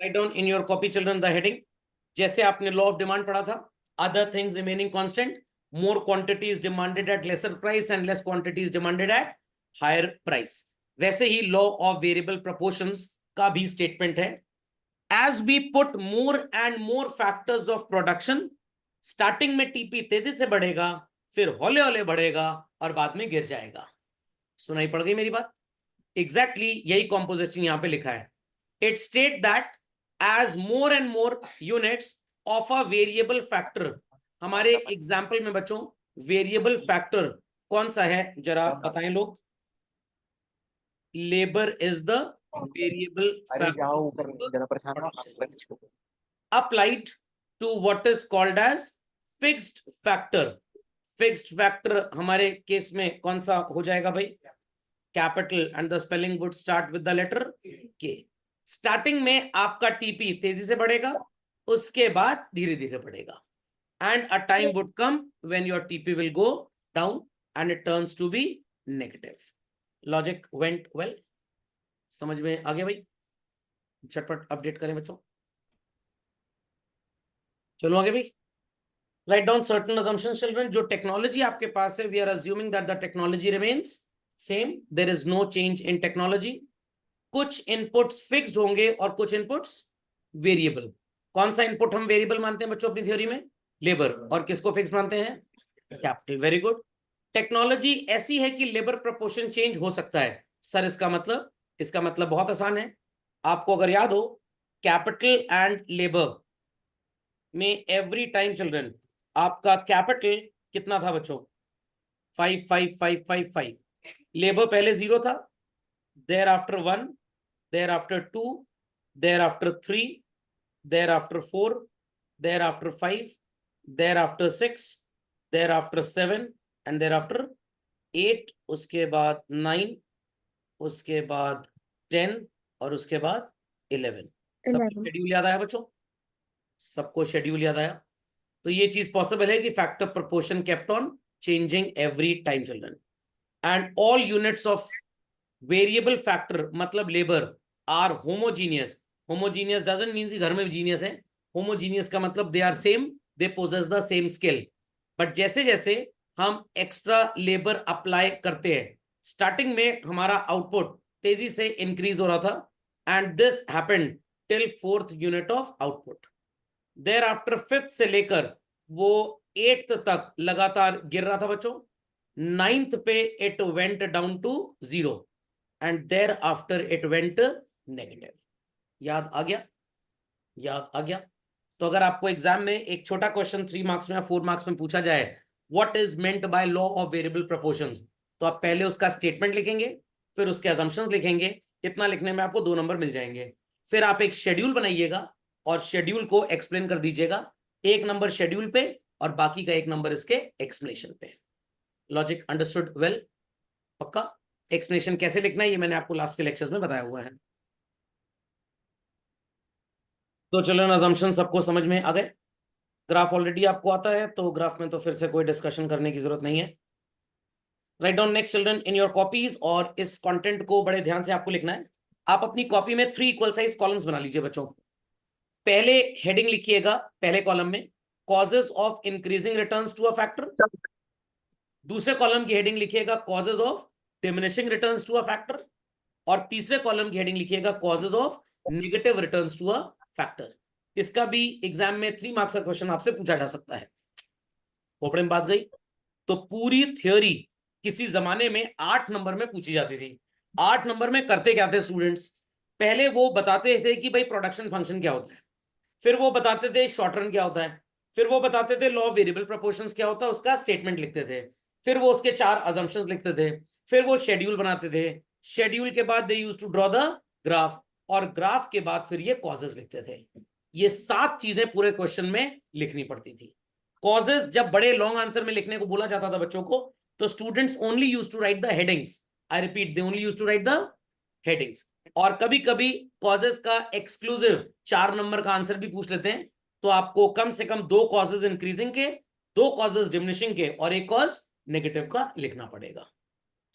Right down in your copy children the heading, जैसे आपने law of demand पढ़ा था, other things remaining constant, more quantity is demanded at lesser price and less quantity is demanded at higher price. वैसे ही law of variable proportions का भी statement है, as we put more and more factors of production, starting में TP तेजी से बढ़ेगा, फिर हौले हौले बढ़ेगा और बाद में गिर जाएगा। सुनाई पड़ गई मेरी बात? एग्जैक्टली यही कॉम्पोजिशन यहां पे लिखा है। It states that as more and more units of a variable factor, हमारे एग्जाम्पल में बच्चों वेरिएबल फैक्टर कौन सा है जरा बताएं लोग? Labour is the variable factor applied to what is called as fixed factor। Fixed factor हमारे केस में कौन सा हो जाएगा भाई? Capital, and the spelling would start with the letter K. Starting में आपका टीपी तेजी से बढ़ेगा, उसके बाद धीरे धीरे बढ़ेगा, and a time would come when your TP will go down and it turns to be negative. Logic went well? समझ में आ गया भाई? झटपट अपडेट करें बच्चों, चलो आगे भाई। Write down certain assumptions children. जो टेक्नोलॉजी आपके पास है, we are assuming that the technology remains same, there is no change in technology. कुछ इनपुट्स फिक्स्ड होंगे और कुछ इनपुट्स वेरिएबल। कौन सा इनपुट हम वेरिएबल मानते हैं बच्चों अपनी थ्योरी में? लेबर। और किसको फिक्स मानते हैं? कैपिटल। Very good. टेक्नोलॉजी ऐसी है कि लेबर प्रोपोर्शन चेंज हो सकता है। सर इसका मतलब बहुत आसान है। आपको अगर याद हो, कैपिटल एंड लेबर में एवरी टाइम चिल्ड्रन आपका कैपिटल कितना था बच्चों? 55555। लेबर पहले 0 था, thereafter 1, thereafter 2, thereafter 3, thereafter 4, thereafter 5, thereafter 6, thereafter 7 and thereafter 8, उसके बाद 9, उसके बाद 10 और उसके बाद 11। सबको शेड्यूल याद आया बच्चों? सबको शेड्यूल याद आया? तो ये चीज पॉसिबल है कि factor proportion kept on changing every time children, and all units of variable factor मतलब labour are homogeneous. Homogeneous doesn't mean घर में जीनियस है। होमोजीनियस का मतलब they are same, they possess the same skill. But जैसे जैसे हम extra labour apply करते हैं, स्टार्टिंग में हमारा आउटपुट तेजी से इंक्रीज हो रहा था, and this happened till 4th unit of output. Thereafter 5th से लेकर वो 8th तक लगातार गिर रहा था बच्चों। 9th पे it went down to 0 and thereafter it went negative. याद आ गया? याद आ गया? तो अगर आपको एग्जाम में एक छोटा क्वेश्चन 3 मार्क्स में या 4 मार्क्स में पूछा जाए, what is meant by law of variable proportions, तो आप पहले उसका स्टेटमेंट लिखेंगे, फिर उसके असम्पशंस लिखेंगे। इतना लिखने में आपको 2 नंबर मिल जाएंगे। फिर आप एक शेड्यूल बनाइएगा और शेड्यूल को एक्सप्लेन कर दीजिएगा। 1 नंबर शेड्यूल पे और बाकी का 1 नंबर इसके एक्सप्लेनेशन पे। Logic understood well? पक्का? एक्सप्लेनेशन कैसे लिखना है ये मैंने आपको लास्ट के लेक्चर्स में बताया हुआ है। तो चलो, असम्पशन सबको समझ में आ गए? ग्राफ ऑलरेडी आपको आता है, तो ग्राफ में तो फिर से कोई डिस्कशन करने की जरूरत नहीं है। Write down next children in your copies, और इस कंटेंट को बड़े ध्यान से आपको लिखना है। आप अपनी कॉपी में 3 इक्वल साइज कॉलम्स बना लीजिए बच्चों। पहले हेडिंग लिखिएगा, पहले कॉलम में causes of increasing returns to a factor. दूसरे कॉलम की हेडिंग लिखिएगा causes of diminishing returns to a factor. और तीसरे कॉलम की हेडिंग लिखिएगा causes of negative returns to a factor. इसका भी एग्जाम में 3 मार्क्स का क्वेश्चन आपसे पूछा जा सकता है। खोपड़े में बात गई? तो पूरी थ्योरी किसी जमाने में 8 नंबर में पूछी जाती थी। 8 नंबर में करते क्या थे स्टूडेंट्स? पहले वो बताते थे कि भाई प्रोडक्शन फंक्शन क्या होता है, फिर वो बताते थे शॉर्ट रन क्या होता है, फिर वो बताते थे लॉ ऑफ वेरिएबल प्रोपोर्शंस क्या होता है, उसका स्टेटमेंट लिखते थे, फिर वो उसके 4 अजम्पशंस लिखते थे, फिर वो शेड्यूल बनाते थे। शेड्यूल के बाद they used to draw the graph, और ग्राफ के बाद फिर ये कॉजेस लिखते थे। ये 7 चीजें पूरे क्वेश्चन में लिखनी पड़ती थी। कॉजेस जब बड़े लॉन्ग आंसर में लिखने को बोला जाता था बच्चों को, तो students only used to write the headings. I repeat, they only used to write the headings. और कभी कभी कॉजेस का एक्सक्लूसिव 4 नंबर का आंसर भी पूछ लेते हैं, तो आपको कम से कम 2 कॉजेज इंक्रीजिंग के, 2 कॉजेज डिमिनिशिंग के और 1 कॉज नेगेटिव का लिखना पड़ेगा।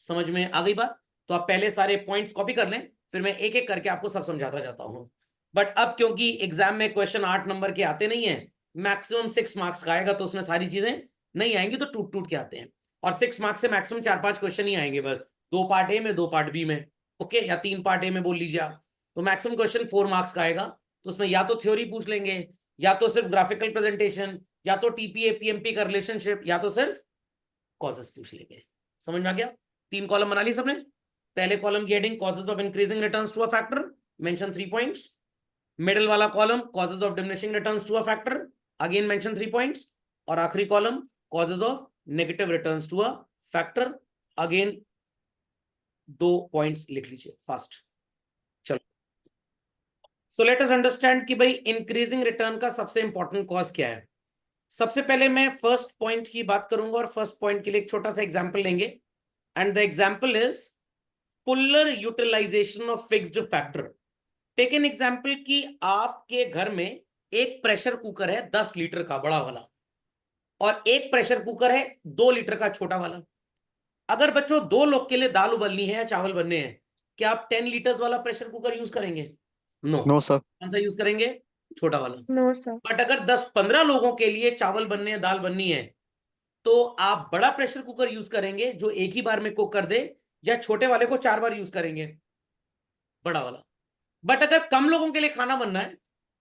समझ में आ गई बात? तो आप पहले सारे पॉइंट्स कॉपी कर लें, फिर मैं एक एक करके आपको सब समझाता जाता हूं। बट अब क्योंकि एग्जाम में क्वेश्चन 8 नंबर के आते नहीं है, मैक्सिमम 6 मार्क्स का आएगा, तो उसमें सारी चीजें नहीं आएंगी, तो टूट टूट के आते हैं। और 6 मार्क्स से मैक्सिमम 4-5 क्वेश्चन ही आएंगे बस, 2 पार्ट ए में 2 पार्ट बी में, ओके, या 3 पार्ट ए में बोल लीजिए आप। तो मैक्सिमम क्वेश्चन 4 मार्क्स का आएगा, तो उसमें या तो थ्योरी पूछ लेंगे, या तो सिर्फ ग्राफिकल प्रेजेंटेशन, या तो टीपीए पीएमपी का रिलेशनशिप, या तो सिर्फ कॉजेस पूछ लेंगे। समझ में आ गया? 3 कॉलम बना ली सबने। पहले कॉलम की heading causes of increasing returns to a factor, mention 3 points. Middle वाला column causes of diminishing returns to a factor, again mention 3 points. और आखिरी column causes of negative returns to a factor, again 2 points लिख लीजिए fast. चलो, so let us understand कि भाई increasing return का सबसे इंपॉर्टेंट कॉज क्या है। सबसे पहले मैं फर्स्ट पॉइंट की बात करूंगा, और फर्स्ट पॉइंट के लिए एक छोटा सा एग्जांपल लेंगे, and the example is fuller utilisation of fixed factor. Take an example कि आपके घर में एक प्रेशर कुकर है 10 लीटर का बड़ा वाला, और एक प्रेशर कुकर है 2 लीटर का छोटा वाला। अगर बच्चों 2 लोग के लिए दाल उबलनी है या चावल बनने हैं, क्या आप 10 लीटर्स वाला प्रेशर कुकर यूज करेंगे? नो। No sir. कौन सा यूज करेंगे? छोटा वाला। No sir. बट अगर 10-15 लोगों के लिए चावल बनने हैं, दाल बननी है, तो आप बड़ा प्रेशर कुकर यूज करेंगे जो एक ही बार में कुक कर दे, या छोटे वाले को 4 बार यूज करेंगे? बड़ा वाला। बट अगर कम लोगों के लिए खाना बनना है,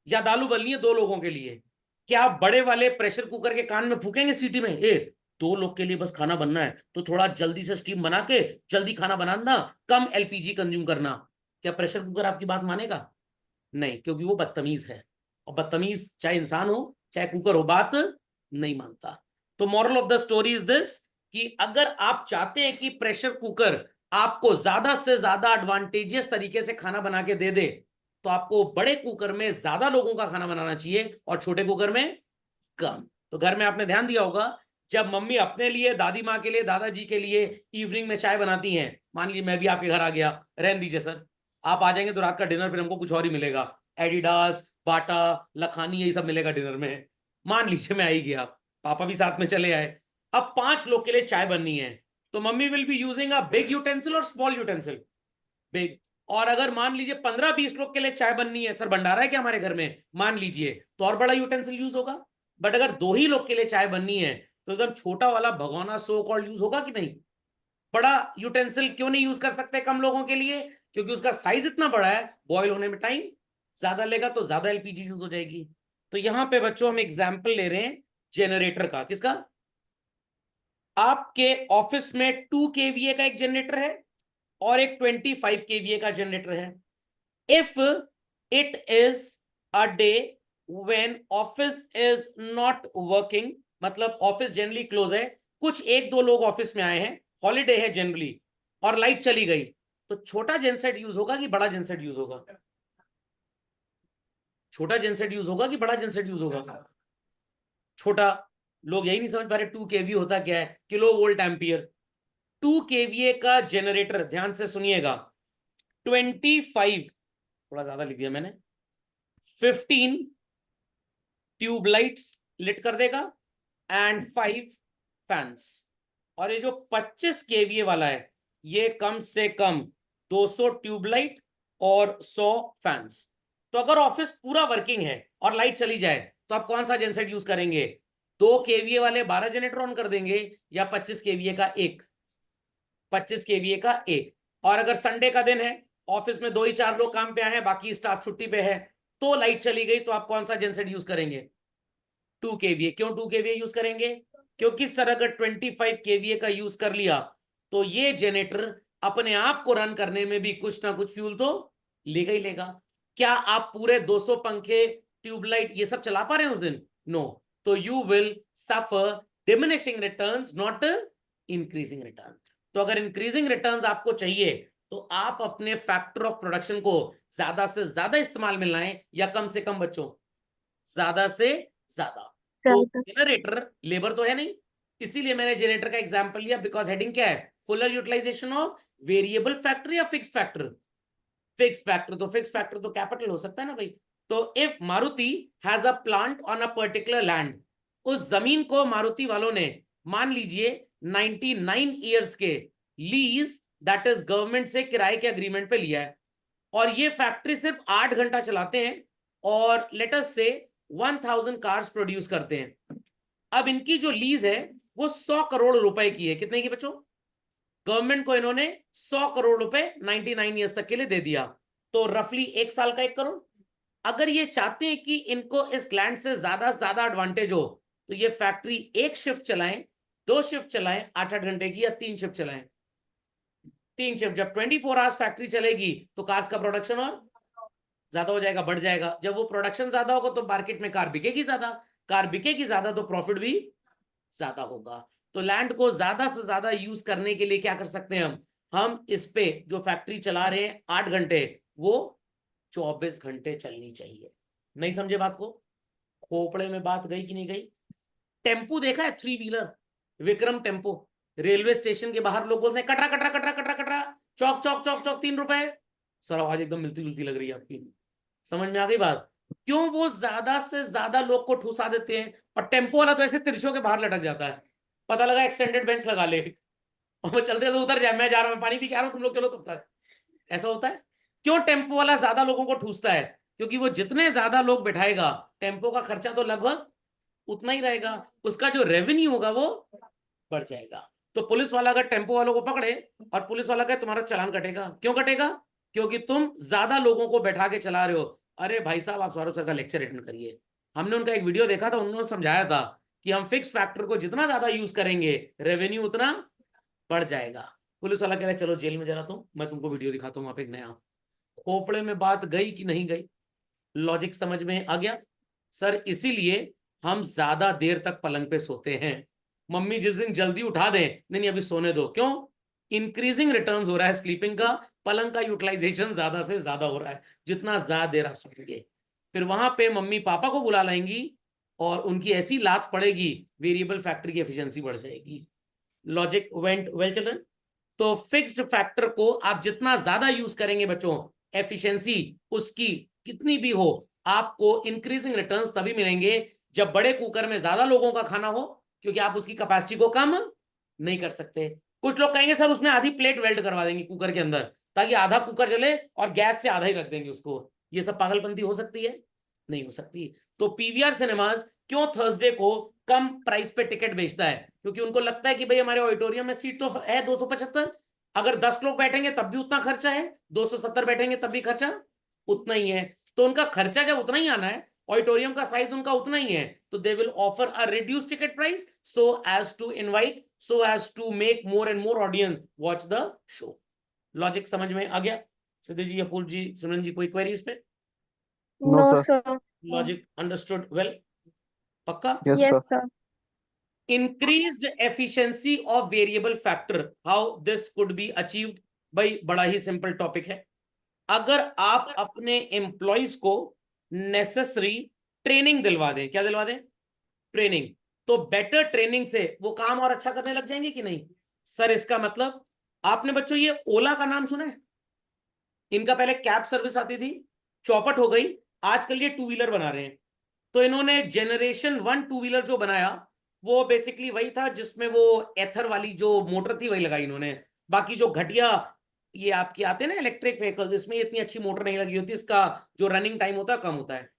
या दाल उबलनी है 2 लोगों के लिए, क्या आप बड़े वाले प्रेशर कुकर के कान में फूकेंगे सीटी में, 2 लोग के लिए बस खाना बनना है, तो थोड़ा जल्दी से स्टीम बना के जल्दी खाना बनाना, कम एलपीजी कंज्यूम करना? क्या प्रेशर कुकर आपकी बात मानेगा? नहीं, क्योंकि वो बदतमीज है, और बदतमीज चाहे इंसान हो चाहे कुकर हो, बात नहीं मानता। तो moral of the story is this, कि अगर आप चाहते हैं कि प्रेशर कुकर आपको ज्यादा से ज्यादा एडवांटेजियस तरीके से खाना बना के दे दे, तो आपको बड़े कुकर में ज्यादा लोगों का खाना बनाना चाहिए, और छोटे कुकर में कम। तो घर में आपने ध्यान दिया होगा, जब मम्मी अपने लिए, दादी माँ के लिए, दादाजी के लिए इवनिंग में चाय बनाती हैं, मान लीजिए मैं भी आपके घर आ गया, रहने दीजिए सर, आप आ जाएंगे तो रात का डिनर फिर हमको कुछ और ही मिलेगा, एडिडास, बाटा, लखानी, यही सब मिलेगा डिनर में। मान लीजिए मैं आ ही गया, पापा भी साथ में चले आए, अब 5 लोग के लिए चाय बननी है, तो mummy will be using a big utensil और स्मॉल यूटेंसिल? बिग। और अगर मान लीजिए 15-20 लोग के लिए चाय बननी है, सर भंडारा है क्या हमारे घर में, मान लीजिए, तो और बड़ा यूटेंसिल यूज होगा। बट अगर 2 ही लोग के लिए चाय बननी है, तो एकदम छोटा वाला भगोना सो कॉल्ड यूज होगा कि नहीं? बड़ा यूटेंसिल क्यों नहीं यूज कर सकते कम लोगों के लिए? क्योंकि उसका साइज इतना बड़ा है, बॉयल होने में टाइम ज्यादा लेगा, तो ज्यादा एलपीजी यूज हो जाएगी। तो यहां पे बच्चों हम एग्जाम्पल ले रहे हैं जेनरेटर का। किसका? आपके ऑफिस में 2 केवीए का एक जनरेटर है, और एक 25 केवीए का जनरेटर है। If it is a day when office is not working, मतलब ऑफिस जनरली क्लोज है, कुछ 1-2 लोग ऑफिस में आए हैं, हॉलीडे है जनरली, और लाइट चली गई, तो छोटा जेनसेट यूज होगा कि बड़ा जेनसेट यूज होगा? छोटा जेनसेट यूज होगा कि बड़ा जेनसेट यूज होगा? छोटा। लोग यही नहीं समझ पा रहे 2 केवी होता क्या है, किलो वोल्ट एम्पियर। 2 केवीए का जनरेटर, ध्यान से सुनिएगा, 25, थोड़ा ज्यादा लिख दिया मैंने, 15 ट्यूबलाइट्स लिट कर देगा, एंड 5 फैंस। और ये जो 25 केवीए वाला है, ये कम से कम 200 ट्यूबलाइट और 100 फैंस। तो अगर ऑफिस पूरा वर्किंग है और लाइट चली जाए, तो आप कौन सा जेनसेट यूज करेंगे? 2 केवीए वाले 12 जनरेटर ऑन कर देंगे, या 25 केवीए का एक? 25 केवीए का एक। और अगर संडे का दिन है, ऑफिस में 2 ही 4 लोग काम पे आए हैं, बाकी स्टाफ छुट्टी पे है, तो लाइट चली गई, तो आप कौन सा जेनसेट यूज करेंगे? 2 केवीए। क्यों 2 केवीए यूज करेंगे? क्योंकि सर अगर 25 केवीए का यूज कर लिया, तो ये जनरेटर अपने आप को रन करने में भी कुछ ना कुछ फ्यूल तो लेगा ही लेगा। क्या आप पूरे 200 पंखे, ट्यूबलाइट, ये सब चला पा रहे हैं उस दिन? नो। तो you will suffer diminishing returns, not increasing return. तो अगर इंक्रीजिंग रिटर्न्स आपको चाहिए, तो आप अपने फैक्टर ऑफ प्रोडक्शन को ज्यादा से ज्यादा इस्तेमाल में लाएं, या कम से कम बच्चों ज्यादा से ज्यादा। तो जनरेटर लेबर तो है नहीं, इसीलिए मैंने जनरेटर का एग्जांपल लिया, बिकॉज हेडिंग क्या है? Fuller utilisation of variable factor या फिक्स्ड फैक्टर? फिक्स्ड फैक्टर, तो फिक्स्ड फैक्टर तो कैपिटल हो सकता है ना भाई। तो if Maruti has a plant on a particular land, उस जमीन को मारुति वालों ने मान लीजिए 99 ईयर्स के लीज, दैट इज गवर्नमेंट से किराए के अग्रीमेंट पे लिया है, और ये फैक्ट्री सिर्फ 8 घंटा चलाते हैं और लेट अस से 1000 कार्स प्रोड्यूस करते हैं। अब इनकी जो लीज है वो 100 करोड़ रुपए की है। कितने की बच्चों? गवर्नमेंट को इन्होंने 100 करोड़ रुपए 99 ईयर्स तक के लिए दे दिया, तो रफली 1 साल का 1 करोड़। अगर ये चाहते हैं कि इनको इस लैंड से ज्यादा एडवांटेज हो, तो ये फैक्ट्री 1 शिफ्ट चलाएं, 2 शिफ्ट चलाएं 8-8 घंटे की, या 3 शिफ्ट चलाएं। 3 शिफ्ट, जब 24 आवर्स फैक्ट्री चलेगी तो कार्स का प्रोडक्शन और ज्यादा हो जाएगा, बढ़ जाएगा। जब वो प्रोडक्शन ज्यादा होगा तो मार्केट में कार बिकेगी ज्यादा, कार बिकेगी ज्यादा तो प्रॉफिट भी ज्यादा होगा। तो लैंड को ज्यादा से ज्यादा यूज करने के लिए क्या कर सकते हैं हम इस पे जो फैक्ट्री चला रहे हैं 8 घंटे, वो 24 घंटे चलनी चाहिए। नहीं समझे बात को? खोपड़े में बात गई कि नहीं गई? टेम्पो देखा है? 3 wheeler Vikram tempo, railway station के बाहर लोग बोलते हैं कटरा कटरा कटरा कटरा कटरा, चौक चौक चौक चौक 3 रुपए। सर आवाज एकदम मिलती जुलती लग रही है आपकी, समझ में आ गई बात? क्यों? वो ज्यादा से ज्यादा लोग को ठुसा देते हैं, और टेम्पो वाला तो ऐसे तिरछों के बाहर लटक जाता है, पता लगा एक्सटेंडेड बेंच लगा ले और वो चलते तो उतर जाए, मैं जा रहा हूँ पानी पी के आ रहा हूँ, तुम लोग चलो तब तक। ऐसा होता है। क्यों टेम्पो वाला ज्यादा लोगों को ठूसता है? क्योंकि वो जितने ज्यादा लोग बिठाएगा, टेम्पो का खर्चा तो लगभग उतना ही रहेगा, उसका जो रेवेन्यू होगा वो बढ़ जाएगा। तो पुलिस वाला अगर टेम्पो वालों को पकड़े और पुलिस वाला कहे तुम्हारा चालान कटेगा, क्यों कटेगा? क्योंकि तुम ज्यादा लोगों को बैठा के चला रहे हो। अरे भाई साहब, आप सौरभ सर का लेक्चर अटेंड करिए। हमने उनका एक वीडियो देखा था, उन्होंने समझाया था कि हम फिक्स फैक्टर को जितना ज्यादा यूज करेंगे, रेवेन्यू उतना बढ़ जाएगा। पुलिस वाला कह रहा है चलो जेल में जा रहा हूं, मैं तुमको वीडियो दिखाता हूँ वहां पे एक नया। खोपड़े में बात गई कि नहीं गई? लॉजिक समझ में आ गया? सर इसीलिए हम ज्यादा देर तक पलंग पे सोते हैं। मम्मी जिस दिन जल्दी उठा दें, नहीं नहीं अभी सोने दो, क्यों? इंक्रीजिंग रिटर्न्स हो रहा है स्लीपिंग का, पलंग का यूटिलाइजेशन ज्यादा से ज्यादा हो रहा है, जितना ज्यादा देर आप सोएंगे। फिर वहां पे मम्मी पापा को बुला लाएंगी और उनकी ऐसी लात पड़ेगी, वेरिएबल फैक्टर की एफिशिएंसी बढ़ जाएगी। Logic went well children? तो फिक्स्ड फैक्टर को आप जितना ज्यादा यूज करेंगे बच्चों, एफिशिएंसी उसकी कितनी भी हो, आपको इंक्रीजिंग रिटर्न्स तभी मिलेंगे जब बड़े कुकर में ज्यादा लोगों का खाना हो, क्योंकि आप उसकी कैपेसिटी को कम नहीं कर सकते। कुछ लोग कहेंगे सर उसमें आधी प्लेट वेल्ड करवा देंगे कुकर के अंदर, ताकि आधा कुकर चले और गैस से आधा ही रख देंगे उसको। ये सब पागलपंती हो सकती है? नहीं हो सकती। तो पीवीआर सिनेमाज क्यों थर्सडे को कम प्राइस पे टिकट बेचता है? क्योंकि उनको लगता है कि भाई हमारे ऑडिटोरियम में सीट तो है 275, अगर 10 लोग बैठेंगे तब भी उतना खर्चा है, 270 बैठेंगे तब भी खर्चा उतना ही है। तो उनका खर्चा जब उतना ही आना है, ऑडिटोरियम का साइज उनका उतना ही है, तो they will offer a reduce ticket price so as to invite, so as to make more and more audience watch the show. Logic समझ में आ गया? सिद्धि जी, अपूल जी, सिमरन जी, कोई क्वेरी इस पे? No No, sir. sir. Logic understood well? पक्का? Yes sir. Yes, sir. increased efficiency of variable factor, how this could be achieved? भाई बड़ा ही simple topic है। अगर आप अपने एम्प्लॉइज को नेसेसरी ट्रेनिंग दिलवा दें, क्या दिलवा दें? ट्रेनिंग। तो बेटर ट्रेनिंग से वो काम और अच्छा करने लग जाएंगे कि नहीं? सर इसका मतलब, आपने बच्चों ये ओला का नाम सुना है? इनका पहले कैब सर्विस आती थी, चौपट हो गई, आजकल ये 2 व्हीलर बना रहे हैं। तो इन्होंने जनरेशन 1 2 व्हीलर जो बनाया, वो बेसिकली वही था जिसमें वो एथर वाली जो मोटर थी वही लगाई इन्होंने। बाकी जो घटिया ये आपके आते हैं ना इलेक्ट्रिक व्हीकल, इसमें इतनी अच्छी मोटर नहीं लगी होती, इसका जो रनिंग टाइम होता है कम होता है।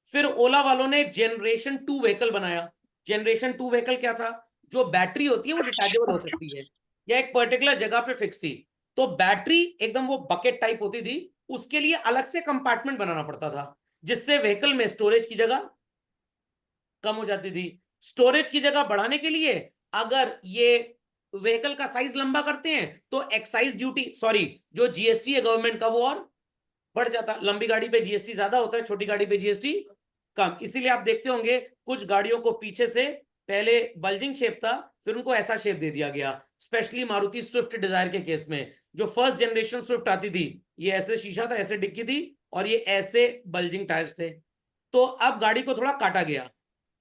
फिर ओला वालों ने जनरेशन 2 व्हीकल बनाया। जनरेशन 2 व्हीकल क्या था? जो बैटरी होती है वो डिटैचेबल हो सकती है, या एक पर्टिकुलर जगह पे फिक्स थी। तो बैटरी एकदम वो बकेट टाइप होती थी, उसके लिए अलग से कंपार्टमेंट बनाना पड़ता था, जिससे व्हीकल में स्टोरेज की जगह कम हो जाती थी। स्टोरेज की जगह बढ़ाने के लिए अगर ये व्हीकल का साइज लंबा करते हैं तो एक्साइज ड्यूटी, सॉरी, जो जीएसटी है गवर्नमेंट का वो और बढ़ जाता। लंबी गाड़ी पे जीएसटी ज्यादा होता है, छोटी गाड़ी पे जीएसटी कम। इसीलिए आप देखते होंगे कुछ गाड़ियों को पीछे से पहले बल्जिंग शेप था, फिर उनको ऐसा शेप दे दिया गया। स्पेशली मारुति स्विफ्ट डिजायर के केस में, जो फर्स्ट जनरेशन स्विफ्ट आती थी, ये ऐसे शीशा था, ऐसे डिक्की थी, और ये ऐसे बल्जिंग टायर्स थे। तो अब गाड़ी को थोड़ा काटा गया,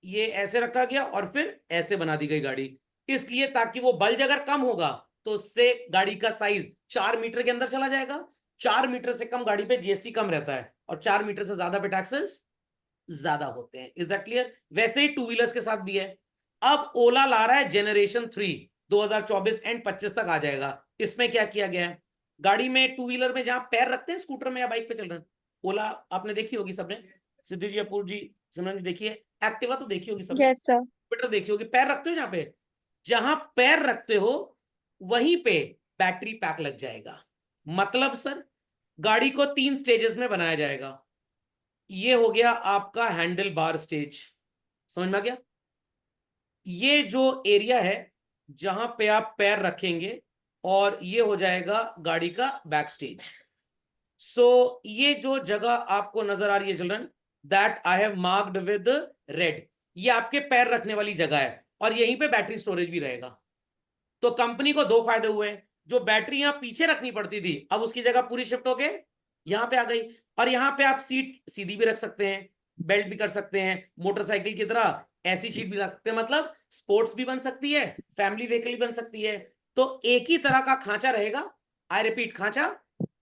ये ऐसे रखा गया और फिर ऐसे बना दी गई गाड़ी, इसलिए ताकि वो बल्ज अगर कम होगा तो उससे गाड़ी का साइज 4 मीटर के अंदर चला जाएगा। 4 मीटर से कम गाड़ी पे जीएसटी कम रहता है, और 4 मीटर से ज्यादा पे टैक्सेस ज्यादा होते हैं। Is that clear? वैसे ही 2 व्हीलर्स के साथ भी है। अब ओला ला रहा है जनरेशन 3, 2024 एंड 25 तक आ जाएगा। इसमें क्या किया गया है? गाड़ी में, टू व्हीलर में जहां पैर रखते हैं, स्कूटर में या बाइक पे चल रहे हैं, ओला आपने देखी होगी सबने, सिद्धि जी, अपूर्व जी, सिमरन जी देखी है, एक्टिवा तो देखी होगी सबने, यस सर। स्कूटर देखी होगी, पैर रखते हो जहां पैर रखते हो वहीं पे बैटरी पैक लग जाएगा। मतलब सर, गाड़ी को 3 स्टेजेस में बनाया जाएगा। ये हो गया आपका हैंडल बार स्टेज, समझ में आ गया? ये जो एरिया है जहां पे आप पैर रखेंगे, और ये हो जाएगा गाड़ी का बैक स्टेज। सो ये जो जगह आपको नजर आ रही है children, that I have marked with red, ये आपके पैर रखने वाली जगह है, और यहीं पे बैटरी स्टोरेज भी रहेगा। तो कंपनी को 2 फायदे हुए, जो बैटरी यहां पीछे रखनी पड़ती थी अब उसकी जगह पूरी शिफ्ट होके यहां पे आ गई, और यहां पे आप सीट सीधी भी रख सकते हैं, बेल्ट भी कर सकते हैं, मोटरसाइकिल की तरह ऐसी सीट भी रख सकते हैं, मतलब स्पोर्ट्स भी बन सकती है, फैमिली व्हीकल भी बन सकती है। तो एक ही तरह का खांचा रहेगा, आई रिपीट, खांचा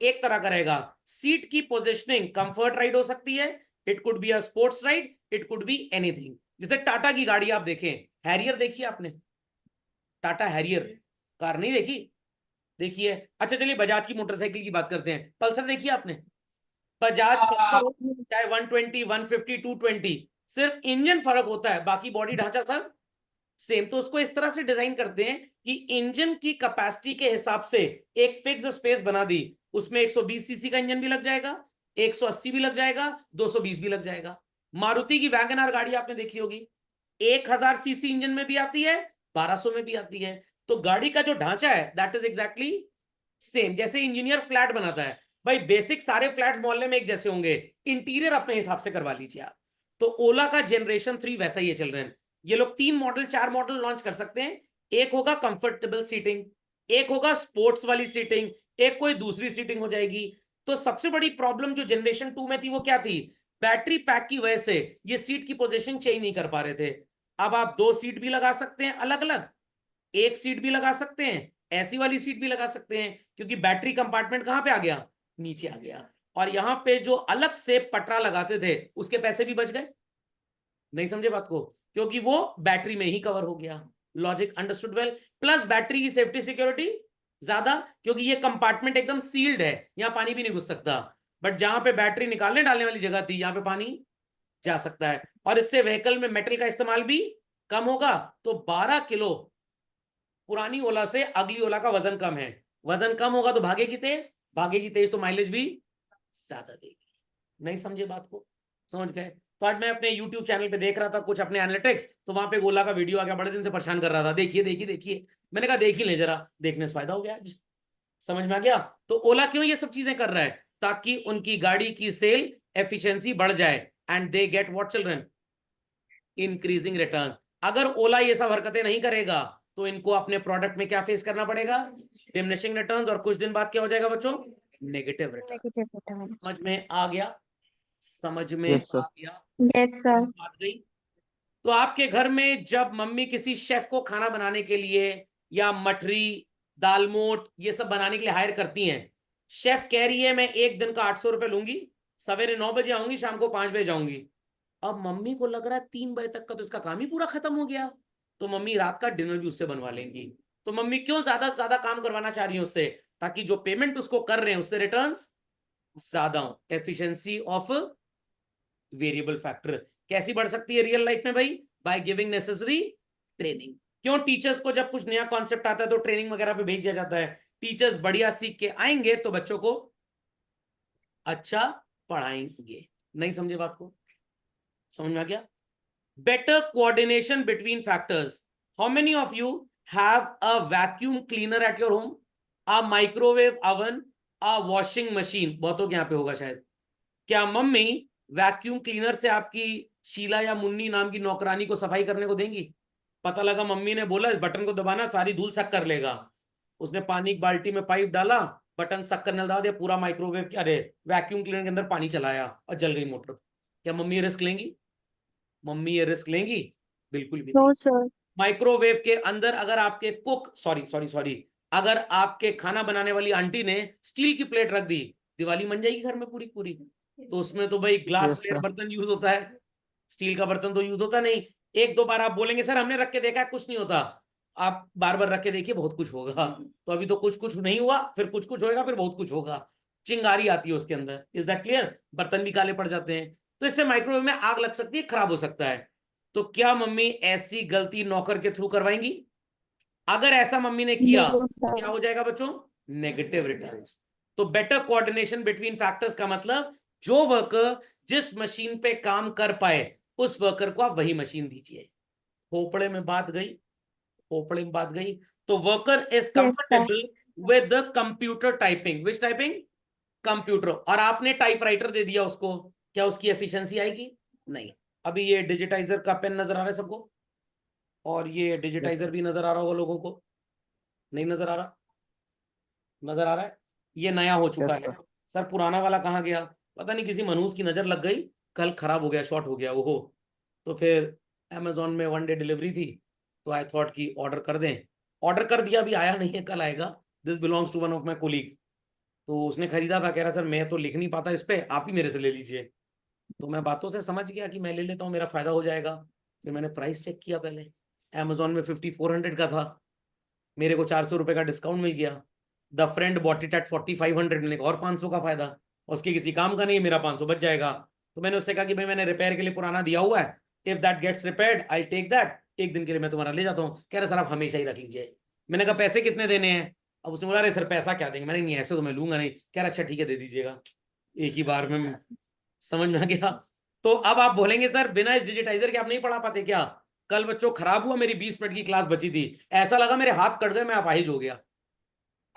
एक तरह का रहेगा। सीट की पोजिशनिंग कंफर्ट राइड हो सकती है, it could be a sports ride, it could be anything. जैसे टाटा की गाड़ी आप देखें, हैरियर देखी आपने, टाटा हैरियर कार नहीं देखी? देखिए, अच्छा चलिए बजाज की मोटरसाइकिल की बात करते हैं, पल्सर देखी आपने? बजाज पल्सर हो, चाहे 120, 150, 220, सिर्फ इंजन फर्क होता है, बाकी बॉडी ढांचा सब सेम। तो उसको इस तरह से डिजाइन करते हैं कि इंजन की कैपेसिटी के हिसाब से एक फिक्स स्पेस बना दी, उसमें 120 सीसी का इंजन भी लग जाएगा, 180 भी लग जाएगा, 220 भी लग जाएगा। मारुति की वैगन आर गाड़ी आपने देखी होगी, 1000 सीसी इंजन में भी आती है, 1200 में भी आती है। तो गाड़ी का जो ढांचा है दैट इज एग्जैक्टली सेम, जैसे इंजीनियर फ्लैट बनाता है भाई, बेसिक सारे फ्लैट्स मोहल्ले में एक जैसे होंगे, इंटीरियर अपने हिसाब से करवा लीजिए आप। तो ओला का जनरेशन 3 वैसा ही चल रहे हैं। ये लोग 3 मॉडल 4 मॉडल लॉन्च कर सकते हैं, एक होगा कंफर्टेबल सीटिंग, एक होगा स्पोर्ट्स वाली सीटिंग, एक कोई दूसरी सीटिंग हो जाएगी। तो सबसे बड़ी प्रॉब्लम जो जनरेशन 2 में थी वो क्या थी? बैटरी पैक की वजह से ये सीट की पोजीशन चेंज नहीं कर पा रहे थे। अब आप 2 सीट भी लगा सकते हैं अलग अलग, एक सीट भी लगा सकते हैं, ऐसी वाली सीट भी लगा सकते हैं, क्योंकि बैटरी कंपार्टमेंट कहां पे आ गया? नीचे आ गया। और यहां पे जो अलग से पटरा लगाते थे उसके पैसे भी बच गए। नहीं समझे बात को? क्योंकि वो बैटरी में ही कवर हो गया। Logic understood well? Plus battery की सेफ्टी सिक्योरिटी ज्यादा, क्योंकि ये कंपार्टमेंट एकदम सील्ड है, यहां पानी भी नहीं घुस सकता। बट जहां पे बैटरी निकालने डालने वाली जगह थी, यहां पे पानी जा सकता है। और इससे व्हीकल में मेटल का इस्तेमाल भी कम होगा। तो 12 किलो पुरानी ओला से अगली ओला का वजन कम है, वजन कम होगा तो भागेगी तेज तो माइलेज भी ज्यादा देगी। नहीं समझे बात को? समझ गए? तो आज मैं अपने YouTube चैनल पे देख रहा था कुछ अपने एनालिटिक्स, तो वहां पे ओला का वीडियो आ गया, बड़े दिन से परेशान कर रहा था, देखिए देखिए देखिए, मैंने कहा देख ही ले जरा, देखने से फायदा हो गया आज, समझ में आ गया? तो ओला क्यों ये सब चीजें कर रहा है? ताकि उनकी गाड़ी की सेल एफिशिएंसी बढ़ जाए, and they get what children? Increasing return. अगर ओला ये सब हरकतें नहीं करेगा तो इनको अपने प्रोडक्ट में क्या फेस करना पड़ेगा? डिमिनिशिंग रिटर्न्स, और कुछ दिन बाद क्या हो जाएगा बच्चों? Negative returns. Negative returns. समझ में आ गया? समझ में यस आ सर। गया? Yes sir. बात गई? तो आपके घर में जब मम्मी किसी शेफ को खाना बनाने के लिए, या मठरी, दालमोट ये सब बनाने के लिए हायर करती हैं, शेफ कह रही है मैं एक दिन का 800 रुपये लूंगी, सवेरे 9 बजे आऊंगी, शाम को 5 बजे जाऊंगी। अब मम्मी को लग रहा है 3 बजे तक का तो इसका काम ही पूरा खत्म हो गया, तो मम्मी रात का डिनर भी उससे बनवा लेंगी। तो मम्मी क्यों ज्यादा से ज्यादा काम करवाना चाह रही है उससे? ताकि जो पेमेंट उसको कर रहे हैं उससे रिटर्न्स ज्यादा हो। एफिशिएंसी ऑफ वेरिएबल फैक्टर कैसी बढ़ सकती है रियल लाइफ में भाई? By giving necessary training. क्यों टीचर्स को जब कुछ नया कॉन्सेप्ट आता है तो ट्रेनिंग वगैरह पे भेज दिया जाता है? टीचर्स बढ़िया सीख के आएंगे तो बच्चों को अच्छा पढ़ाएंगे। नहीं समझे बात को? समझ में आ गया? Better coordination between factors. How many of you have a vacuum cleaner at your home, a microwave oven, a washing machine? बहुतों के यहां पे होगा शायद। क्या मम्मी वैक्यूम क्लीनर से आपकी शीला या मुन्नी नाम की नौकरानी को सफाई करने को देंगी? पता लगा मम्मी ने बोला इस बटन को दबाना सारी धूल सक कर लेगा, उसने पानी की बाल्टी में पाइप डाला, बटन सक करने लगा दिया, पूरा माइक्रोवेव के अरे वैक्यूम क्लीनर के अंदर पानी चलाया और जल गई मोटर। क्या मम्मी ये रिस्क लेंगी? मम्मी ये रिस्क लेंगी? बिल्कुल भी नहीं। No sir. माइक्रोवेव के अंदर अगर आपके कुक सॉरी सॉरी सॉरी अगर आपके खाना बनाने वाली आंटी ने स्टील की प्लेट रख दी, दिवाली बन जाएगी घर में पूरी पूरी। तो उसमें तो भाई ग्लास यस वेयर सर। बर्तन यूज होता है, स्टील का बर्तन तो यूज होता नहीं। एक दो बार आप बोलेंगे सर हमने रख के देखा है कुछ नहीं होता, आप बार बार रख के देखिए, बहुत कुछ होगा। तो अभी तो कुछ कुछ नहीं हुआ, फिर कुछ कुछ होएगा, फिर बहुत कुछ होगा। चिंगारी आती है उसके अंदर, इज दैट क्लियर? बर्तन भी काले पड़ जाते हैं। तो इससे माइक्रोवेव में आग लग सकती है, खराब हो सकता है। तो क्या मम्मी ऐसी गलती नौकर के थ्रू करवाएंगी? अगर ऐसा मम्मी ने किया नो तो क्या सर। हो जाएगा बच्चों? Negative returns. तो बेटर कोऑर्डिनेशन बिटवीन फैक्टर्स का मतलब, जो वर्कर जिस मशीन पे काम कर पाए उस वर्कर को आप वही मशीन दीजिए। खोपड़े में बात गई, खोपड़े में बात गई। तो worker is yes sir. Comfortable with the computer typing. Which typing? Computer. और आपने टाइपराइटर दे दिया उसको, क्या उसकी एफिशिएंसी आएगी? नहीं। अभी ये डिजिटाइजर का पेन नजर आ रहा है सबको, और ये डिजिटाइजर भी नजर आ रहा होगा लोगों को। नहीं नजर आ रहा? नजर आ रहा है? ये नया हो चुका है। सर पुराना वाला कहाँ गया? पता नहीं, किसी मनहूस की नजर लग गई, कल खराब हो गया, शॉर्ट हो गया वो। तो फिर अमेजोन में 1 डे डिलीवरी थी, तो आई थॉट कि ऑर्डर कर दें। ऑर्डर कर दिया, अभी आया नहीं है, कल आएगा। This belongs to one of my colleague. तो उसने खरीदा था, कह रहा सर मैं तो लिख नहीं पाता इस पे, आप ही मेरे से ले लीजिए। तो मैं बातों से समझ गया कि मैं ले लेता हूँ, मेरा फायदा हो जाएगा। फिर मैंने प्राइस चेक किया पहले, अमेजोन में 5400 का था, मेरे को 400 रुपये का डिस्काउंट मिल गया। The friend bought it at 4500, मैंने कहा और 500 का फायदा, और उसके किसी काम का नहीं है, मेरा 500 बच जाएगा। तो मैंने उससे कहा कि भाई मैंने रिपेयर के लिए पुराना दिया हुआ है, if that gets repaired I take that, एक दिन के लिए मैं तुम्हारा ले जाता हूँ। कह रहे सर आप हमेशा ही रख लीजिए। मैंने कहा पैसे कितने देने हैं? अब उसने बोला अरे सर पैसा क्या देंगे? मैंने नहीं ऐसे तो मैं लूंगा नहीं। कह रहा अच्छा ठीक है दे दीजिएगा। एक ही बार में समझ में आ गया। तो अब आप बोलेंगे सर बिना इस डिजिटाइजर के आप नहीं पढ़ा पाते क्या? कल बच्चों खराब हुआ, मेरी 20 मिनट की क्लास बची थी, ऐसा लगा मेरे हाथ कट गए, मैं अपाहिज हो गया।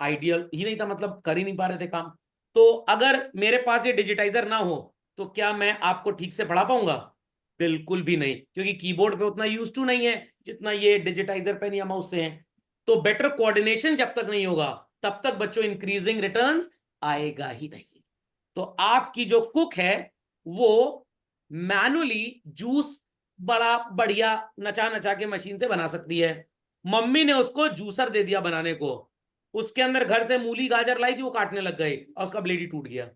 आइडियल ही नहीं था, मतलब कर ही नहीं पा रहे थे काम। तो अगर मेरे पास ये डिजिटाइजर ना हो तो क्या मैं आपको ठीक से पढ़ा पाऊंगा? बिल्कुल भी नहीं, क्योंकि कीबोर्ड पे उतना यूज टू नहीं है जितना ये डिजिटाइजर पेन या माउस से है। तो बेटर कोऑर्डिनेशन जब तक नहीं होगा तब तक बच्चों इंक्रीजिंग रिटर्न्स आएगा ही नहीं। तो आपकी जो कुक है वो मैनुअली जूस बड़ा बढ़िया नचा नचा के मशीन से बना सकती है। मम्मी ने उसको जूसर दे दिया बनाने को, उसके अंदर घर से मूली गाजर लाई थी, वो काटने लग गई और उसका ब्लेड ही टूट गया।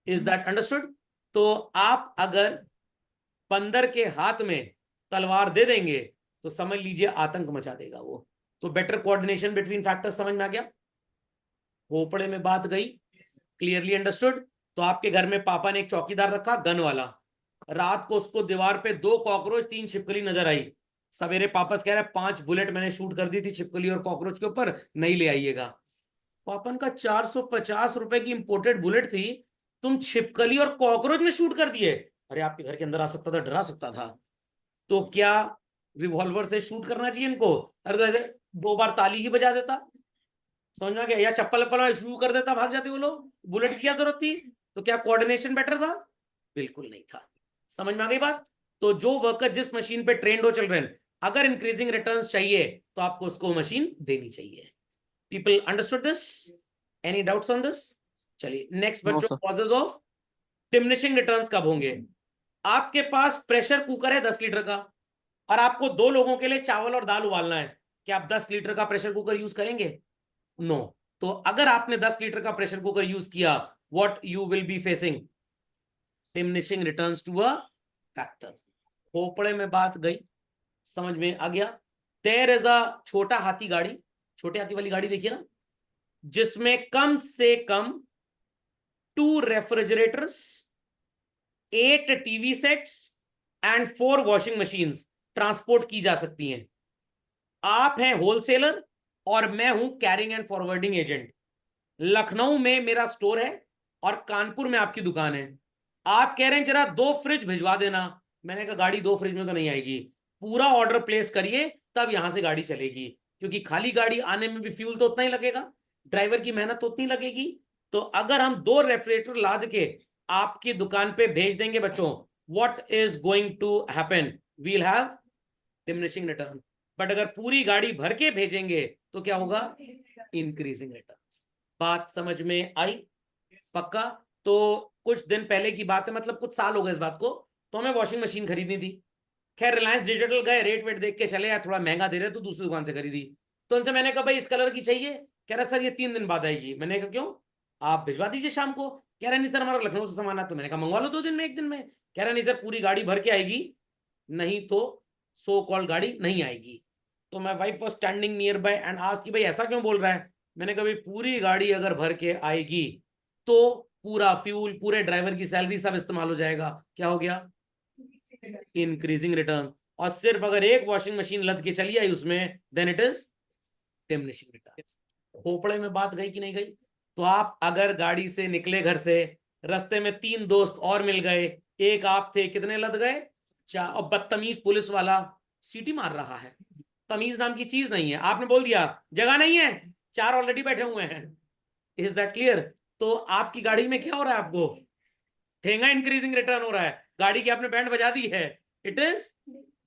Is that understood? तो आप अगर बंदर के हाथ में तलवार दे देंगे तो समझ लीजिए आतंक मचा देगा वो। तो बेटर कोऑर्डिनेशन बिटवीन फैक्टर्स समझ में आ गया? खोपड़े में बात गई, क्लियरली अंडरस्टूड? तो आपके घर में पापा ने एक चौकीदार रखा गन वाला, रात को उसको दीवार पे 2 कॉकरोच 3 छिपकली नजर आई। सवेरे पापा कह रहे 5 बुलेट मैंने शूट कर दी थी छिपकली और कॉकरोच के ऊपर, नहीं ले आइएगा। पापन का 450 रुपए की इंपोर्टेड बुलेट थी, तुम छिपकली और कॉकरोच में शूट कर दिए? अरे आपके घर के अंदर आ सकता था, डरा सकता था। तो क्या रिवॉल्वर से शूट करना चाहिए इनको? अरे तो ऐसे 2 बार ताली ही बजा देता, समझ में आ गया? या चप्पल वप्पल शुरू कर देता, भाग जाते वो लोग। बुलेट की क्या जरूरत थी? तो क्या कोऑर्डिनेशन बेटर था? बिल्कुल नहीं था। समझ में आ गई बात? तो जो वर्कर जिस मशीन पे ट्रेंड हो चिल्ड्रन, अगर इंक्रीजिंग रिटर्न्स चाहिए तो आपको उसको मशीन देनी चाहिए। People understood this? Any doubts on this? चलिए नेक्स्ट नो बच्चों, sir. Causes of diminishing returns कब होंगे? आपके पास प्रेशर कुकर है 10 लीटर का, और आपको 2 लोगों के लिए चावल और दाल उबालना है, क्या आप 10 लीटर का प्रेशर कुकर यूज करेंगे? नो। तो अगर आपने 10 लीटर का प्रेशर कुकर यूज किया, what you will be facing? Diminishing returns to a factor. खोपड़े में बात गई, समझ में आ गया? देयर इज अ छोटा हाथी गाड़ी, छोटे हाथी वाली गाड़ी देखिए ना, जिसमें कम से कम 2 refrigerators, 8 TV sets and 4 washing machines transport की जा सकती हैं। आप हैं होलसेलर और मैं हूं carrying and forwarding agent. Lucknow में मेरा स्टोर है और कानपुर में आपकी दुकान है। आप कह रहे हैं जरा 2 फ्रिज भिजवा देना। मैंने कहा गाड़ी 2 फ्रिज में तो नहीं आएगी, पूरा ऑर्डर प्लेस करिए तब यहां से गाड़ी चलेगी, क्योंकि खाली गाड़ी आने में भी फ्यूल तो उतना ही लगेगा, ड्राइवर की मेहनत तो उतनी लगेगी। तो अगर हम 2 रेफ्रिजरेटर लाद के आपकी दुकान पे भेज देंगे बच्चों, what is going to happen? We'll have diminishing return. But अगर पूरी गाड़ी भर के भेजेंगे तो क्या होगा? Increasing return. बात समझ में आई? पक्का? तो कुछ दिन पहले की बात है, मतलब कुछ साल हो गए इस बात को, तो हमें वॉशिंग मशीन खरीदनी थी। खैर रिलायंस डिजिटल गए, रेट वेट देख के चले यार, थोड़ा महंगा दे रहे तो दूसरी दुकान से खरीदी। तो उनसे मैंने कहा भाई इस कलर की चाहिए। कह रहा सर ये 3 दिन बाद आएगी। मैंने कहा क्यों? आप भिजवा दीजिए शाम को। कह रहा नहीं सर हमारा लखनऊ से सामान है। तो मैंने कहा मंगवा लो 2 दिन में, 1 दिन में। कह रहा नहीं सर पूरी गाड़ी भर के आएगी, नहीं तो सो कॉल्ड गाड़ी नहीं आएगी। तो my wife was standing near by and asked कि भाई ऐसा क्यों बोल रहा है। मैंने कहा भाई पूरी गाड़ी अगर भर के आएगी तो पूरा फ्यूल, पूरे ड्राइवर की सैलरी सब इस्तेमाल हो जाएगा। क्या हो गया? Increasing return. और सिर्फ अगर एक वॉशिंग मशीन लद के चली आई उसमें, then it is diminishing return. खोपड़े में बात गई कि नहीं गई? तो आप अगर गाड़ी से निकले घर से, रास्ते में 3 दोस्त और मिल गए, एक आप थे, कितने लद गए? 4। और बदतमीज पुलिस वाला सीटी मार रहा है, तमीज नाम की चीज नहीं है, आपने बोल दिया जगह नहीं है, 4 ऑलरेडी बैठे हुए हैं। Is that clear? तो आपकी गाड़ी में क्या हो रहा है? आपको ठेंगा इंक्रीजिंग रिटर्न हो रहा है, गाड़ी की आपने बैंड बजा दी है, इट इज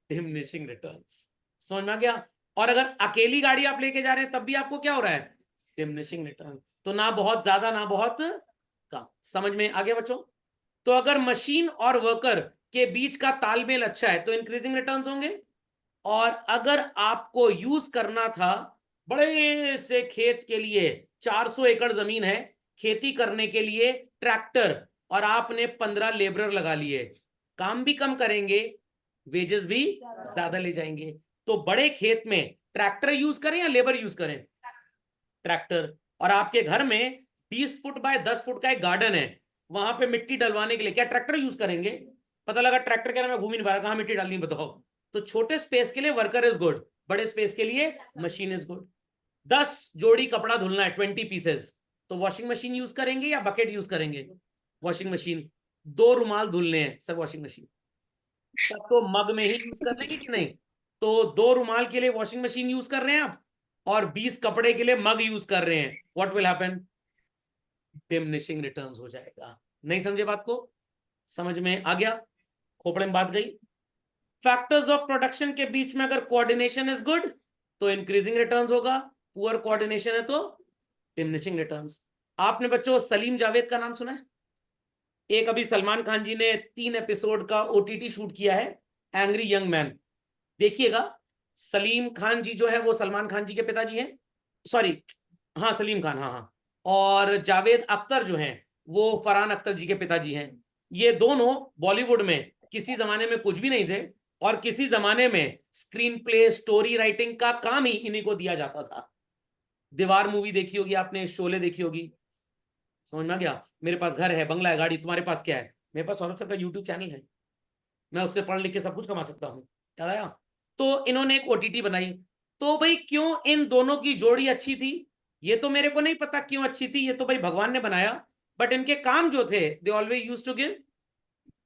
डिमिनिशिंग रिटर्न्स। समझ में आ गया? और अगर अकेली गाड़ी आप लेके जा रहे हैं तब भी आपको क्या हो रहा है? Diminishing return. तो ना बहुत ज्यादा ना बहुत कम। समझ में आ गया बच्चों? तो अगर मशीन और वर्कर के बीच का तालमेल अच्छा है तो इंक्रीजिंग रिटर्न्स होंगे। और अगर आपको यूज करना था, बड़े से खेत के लिए 400 एकड़ जमीन है, खेती करने के लिए ट्रैक्टर, और आपने 15 लेबरर लगा लिए, काम भी कम करेंगे, वेजेस भी ज्यादा ले जाएंगे। तो बड़े खेत में ट्रैक्टर यूज करें या लेबर यूज करें? ट्रैक्टर। और आपके घर में 20 फुट बाय 10 फुट का एक गार्डन है, वहां पे मिट्टी डलवाने के लिए क्या ट्रैक्टर यूज करेंगे? पता लगा ट्रैक्टर के नाम में घूम ही नहीं पा रहा, कहां मिट्टी डालनी बताओ। तो छोटे स्पेस के लिए वर्कर इज गुड, बड़े स्पेस के लिए मशीन इज गुड। 10 जोड़ी कपड़ा धुलना है, 20 पीसेस, तो वॉशिंग मशीन यूज करेंगे या बकेट यूज करेंगे? Washing machine. 2 रुमाल धुलने हैं, सब वॉशिंग मशीन। तब तो मग में ही यूज कर लेंगे कि नहीं? तो 2 रुमाल के लिए वॉशिंग मशीन यूज कर रहे हैं आप, और 20 कपड़े के लिए मग यूज कर रहे हैं, what will happen? Diminishing returns हो जाएगा। नहीं समझे बात को? समझ में आ गया? खोपड़े में बात गई। फैक्टर्स ऑफ प्रोडक्शन के बीच में अगर कोऑर्डिनेशन इज गुड तो इंक्रीजिंग रिटर्न्स होगा, पुअर कोऑर्डिनेशन है तो डिमिनिशिंग रिटर्न्स। आपने बच्चों सलीम जावेद का नाम सुना है? एक अभी सलमान खान जी ने 3 एपिसोड का ओटीटी शूट किया है, एंग्री यंग मैन, देखिएगा। सलीम खान जी जो है वो सलमान खान जी के पिताजी हैं, सॉरी, हाँ सलीम खान, हाँ हाँ। और जावेद अख्तर जो हैं वो फरहान अख्तर जी के पिताजी हैं। ये दोनों बॉलीवुड में किसी जमाने में कुछ भी नहीं थे, और किसी जमाने में स्क्रीन प्ले, स्टोरी राइटिंग का काम ही इन्हीं को दिया जाता था। दीवार मूवी देखी होगी आपने, शोले देखी होगी। समझ में आ गया? मेरे पास घर है, बंगला है, गाड़ी, तुम्हारे पास क्या है? मेरे पास सौरभ सर का यूट्यूब चैनल है, मैं उससे पढ़ लिख के सब कुछ कमा सकता हूँ। याद आया? तो इन्होंने एक ओटीटी बनाई। तो भाई क्यों इन दोनों की जोड़ी अच्छी थी, ये तो मेरे को नहीं पता क्यों अच्छी थी, ये तो भाई भगवान ने बनाया। बट इनके काम जो थे, they always used to give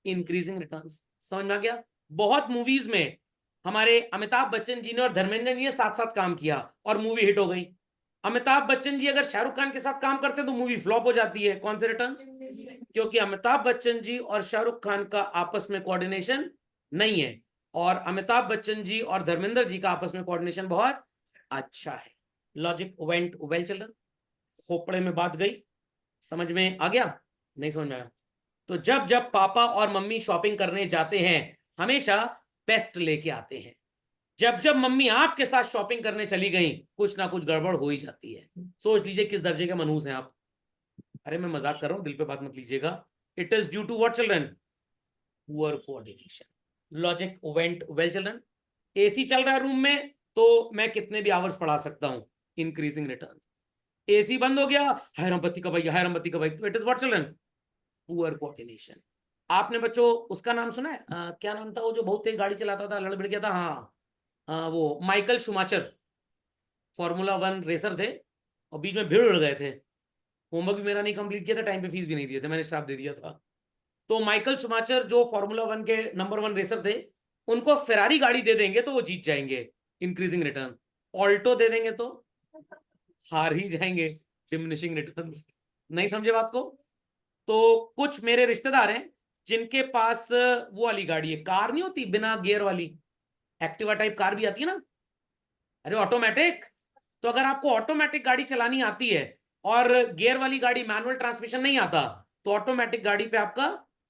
increasing returns. समझ में आ गया? बहुत मूवीज में हमारे अमिताभ बच्चन जी ने और धर्मेंद्र जी ने साथ साथ काम किया और मूवी हिट हो गई। अमिताभ बच्चन जी अगर शाहरुख खान के साथ काम करते तो मूवी फ्लॉप हो जाती है। कौन से रिटर्न्स? क्योंकि अमिताभ बच्चन जी और शाहरुख खान का आपस में कोऑर्डिनेशन नहीं है, और अमिताभ बच्चन जी और धर्मेंद्र जी का आपस में कोऑर्डिनेशन बहुत अच्छा है। Logic went well children. खोपड़े में बात गई, समझ में आ गया? नहीं समझ में आया? तो जब जब पापा और मम्मी शॉपिंग करने जाते हैं हमेशा बेस्ट लेके आते हैं। जब जब मम्मी आपके साथ शॉपिंग करने चली गई कुछ ना कुछ गड़बड़ हो ही जाती है। सोच लीजिए किस दर्जे के मनहूस हैं आप। अरे मैं मजाक कर रहा हूं, दिल पे बात मत लीजिएगा। It is due to what children? Poor coordination. Logic went well children. AC चल रहा है रूम में तो मैं कितने भी आवर्स पढ़ा सकता हूं, इंक्रीजिंग रिटर्न। एसी बंद हो गया, हाय रामबत्ती कब आई, हाय रामबत्ती कब आई, तो it is what children? Poor coordination. आपने बच्चों उसका नाम सुना है? क्या नाम था वो जो बहुत तेज गाड़ी चलाता था, लड़ भिड़ गया था? हाँ, वो माइकल शुमाचर, Formula 1 रेसर थे, और बीच में भीड़ उड़ गए थे। होमवर्क भी मेरा नहीं कंप्लीट किया था, टाइम पे फीस भी नहीं दिए थे, मैंने स्टाफ दे दिया था। तो माइकल शुमाचर जो Formula 1 के नंबर 1 रेसर थे, उनको फेरारी गाड़ी दे देंगे तो वो जीत जाएंगे, इंक्रीजिंग रिटर्न। ऑल्टो दे देंगे तो हार ही जाएंगे, डिमिनिशिंग रिटर्न्स। नहीं समझे बात को? तो कुछ मेरे रिश्तेदार हैं जिनके पास वो वाली गाड़ी है, कार नहीं होती बिना गियर वाली, एक्टिवा टाइप कार भी आती है ना, अरे ऑटोमेटिक। तो अगर आपको ऑटोमेटिक गाड़ी चलानी आती है और गियर वाली गाड़ी, मैनुअल ट्रांसमिशन नहीं आता, तो ऑटोमेटिक गाड़ी पे आपका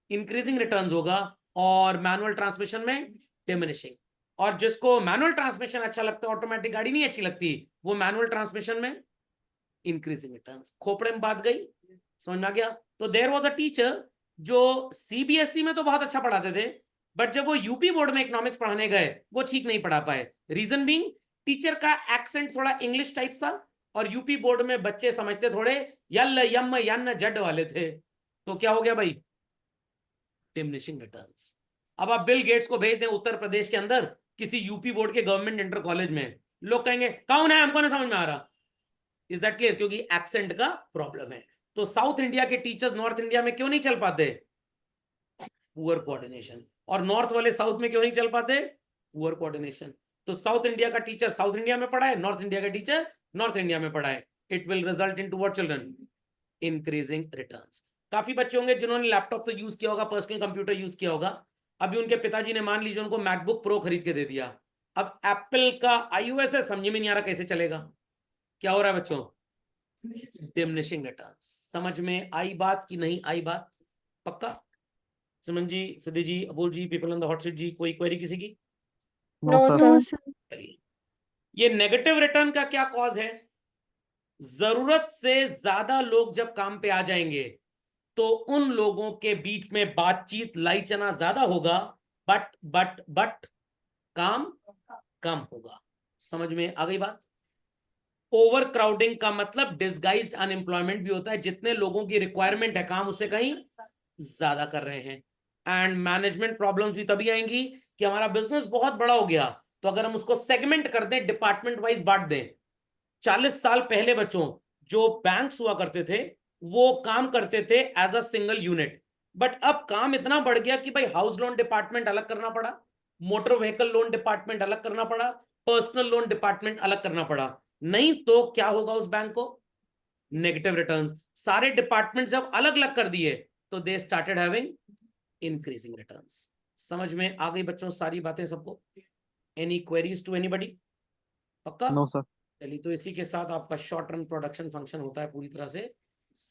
इंक्रीजिंग रिटर्न्स होगा और मैनुअल ट्रांसमिशन में डिमिनिशिंग। और जिसको मैनुअल ट्रांसमिशन अच्छा लगता है, ऑटोमेटिक गाड़ी नहीं अच्छी लगती, वो मैनुअल ट्रांसमिशन में इंक्रीजिंग रिटर्न्स। खोपड़े में बात गई, समझ में आ गया? तो देयर वाज अ टीचर जो सीबीएसई में तो बहुत अच्छा पढ़ाते थे, बट जब वो यूपी बोर्ड में इकोनॉमिक्स पढ़ाने गए वो ठीक नहीं पढ़ा पाए। रीजन बीइंग टीचर का एक्सेंट थोड़ा इंग्लिश टाइप सा, और यूपी बोर्ड में बच्चे समझते थोड़े यल यम यन जड वाले थे, तो क्या हो गया भाई, डिमिनिशिंग रिटर्न्स। अब आप बिल गेट्स को भेज दें उत्तर प्रदेश के अंदर किसी यूपी बोर्ड के गवर्नमेंट इंटर कॉलेज में, लोग कहेंगे कौन है, हमको ना समझ में आ रहा। Is that clear? क्योंकि एक्सेंट का प्रॉब्लम है। तो साउथ इंडिया के टीचर्स नॉर्थ इंडिया में क्यों नहीं चल पाते, पुअर कोऑर्डिनेशन। और नॉर्थ वाले साउथ में क्यों नहीं चल पाते, पुअर कोऑर्डिनेशन। तो साउथ इंडिया का टीचर साउथ इंडिया में पढ़ाए, नॉर्थ इंडिया का टीचर नॉर्थ इंडिया में पढ़ाए, it will result into what children, increasing returns. काफी बच्चे होंगे जिन्होंने लैपटॉप तो यूज किया होगा, पर्सनल कंप्यूटर यूज किया होगा। अभी उनके पिताजी ने मान लीजिए उनको मैकबुक प्रो खरीद के दे दिया, अब एप्पल का iOS है, समझ में नहीं आ रहा कैसे चलेगा। क्या हो रहा है बच्चों, डिमिनिशिंग रिटर्न्स। समझ में आई बात कि नहीं आई बात? पक्का? सुमन जी, सिद्धि जी, अबुल जी, people on the hot seat जी, कोई क्वेरी किसी की? No no sir. सर। चलिए, ये नेगेटिव रिटर्न का क्या कॉज है? जरूरत से ज्यादा लोग जब काम पे आ जाएंगे तो उन लोगों के बीच में बातचीत लाई चना ज्यादा होगा, बट काम कम होगा। समझ में आ गई बात? ओवर क्राउडिंग का मतलब डिसगाइज्ड अनएम्प्लॉयमेंट भी होता है, जितने लोगों की रिक्वायरमेंट है काम उससे कहीं ज्यादा कर रहे हैं। एंड मैनेजमेंट प्रॉब्लम्स भी तभी आएंगी कि हमारा बिजनेस बहुत बड़ा हो गया, तो अगर हम उसको सेगमेंट कर दें, डिपार्टमेंट वाइज बांट दें। 40 साल पहले बच्चों जो बैंक्स हुआ करते थे वो काम करते थे as a single unit, but अब काम इतना बढ़ गया कि भाई हाउस लोन डिपार्टमेंट अलग करना पड़ा, मोटर व्हीकल लोन डिपार्टमेंट अलग करना पड़ा, पर्सनल लोन डिपार्टमेंट अलग करना पड़ा। नहीं तो क्या होगा उस बैंक को, नेगेटिव रिटर्न्स। सारे डिपार्टमेंट जब अलग अलग कर दिए तो they started having increasing returns. समझ में आ गई बच्चों सारी बातें सबको? Any queries to anybody? पक्का? No sir. चलिए, तो इसी के साथ आपका शॉर्ट रन प्रोडक्शन फंक्शन होता है पूरी तरह से